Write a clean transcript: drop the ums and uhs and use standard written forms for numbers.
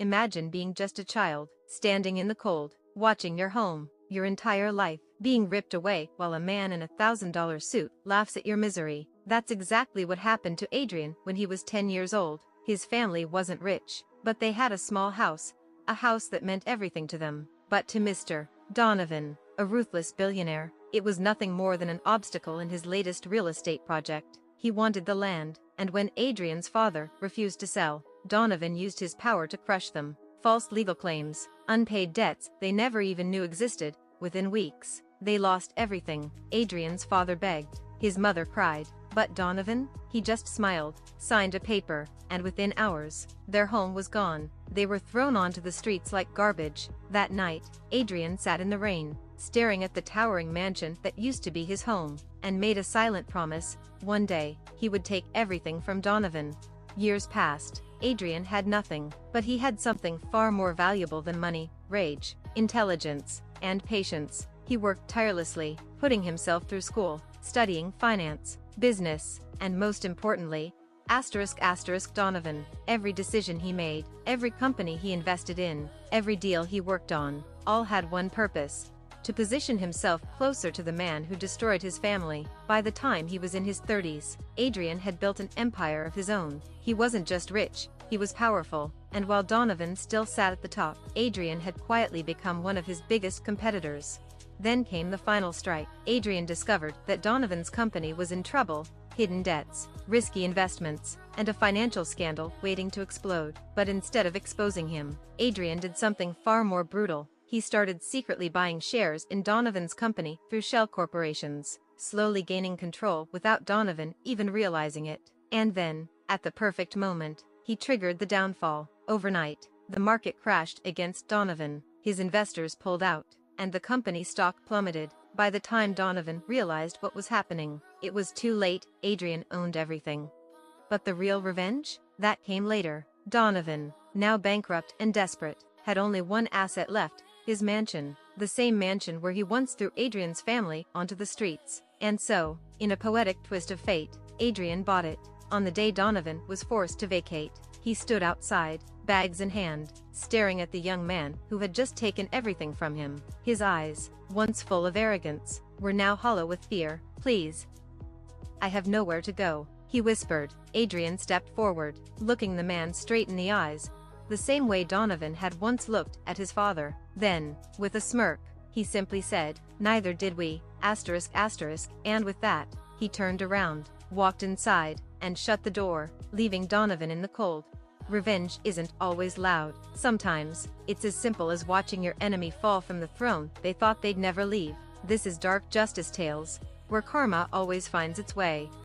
Imagine being just a child, standing in the cold, watching your home, your entire life, being ripped away while a man in $1,000 suit laughs at your misery. That's exactly what happened to Adrian when he was 10 years old. His family wasn't rich, but they had a small house, a house that meant everything to them. But to Mr. Donovan, a ruthless billionaire, it was nothing more than an obstacle in his latest real estate project. He wanted the land, and when Adrian's father refused to sell, Donovan used his power to crush them. False legal claims, unpaid debts they never even knew existed. Within weeks, they lost everything. Adrian's father begged, his mother cried, but Donovan, he just smiled, signed a paper, and within hours, their home was gone. They were thrown onto the streets like garbage. That night, Adrian sat in the rain, staring at the towering mansion that used to be his home, and made a silent promise: one day, he would take everything from Donovan. Years passed. Adrian had nothing, but he had something far more valuable than money: rage, intelligence, and patience. He worked tirelessly, putting himself through school, studying finance, business, and most importantly, Donovan. Every decision he made, every company he invested in, every deal he worked on, all had one purpose: to position himself closer to the man who destroyed his family. By the time he was in his 30s, Adrian had built an empire of his own. He wasn't just rich, he was powerful, and while Donovan still sat at the top, Adrian had quietly become one of his biggest competitors. Then came the final strike. Adrian discovered that Donovan's company was in trouble: hidden debts, risky investments, and a financial scandal waiting to explode. But instead of exposing him, Adrian did something far more brutal. He started secretly buying shares in Donovan's company through shell corporations, slowly gaining control without Donovan even realizing it. And then, at the perfect moment, he triggered the downfall. Overnight, the market crashed against Donovan, his investors pulled out, and the company stock plummeted. By the time Donovan realized what was happening, it was too late. Adrian owned everything. But the real revenge? That came later. Donovan, now bankrupt and desperate, had only one asset left: his mansion, the same mansion where he once threw Adrian's family onto the streets. And so, in a poetic twist of fate, Adrian bought it. On the day Donovan was forced to vacate, he stood outside, bags in hand, staring at the young man who had just taken everything from him. His eyes, once full of arrogance, were now hollow with fear. "Please, I have nowhere to go," he whispered. Adrian stepped forward, looking the man straight in the eyes, the same way Donovan had once looked at his father. Then, with a smirk, he simply said, "Neither did we, and with that, he turned around, walked inside, and shut the door, leaving Donovan in the cold. Revenge isn't always loud. Sometimes, it's as simple as watching your enemy fall from the throne they thought they'd never leave. This is Dark Justice Tales, where karma always finds its way.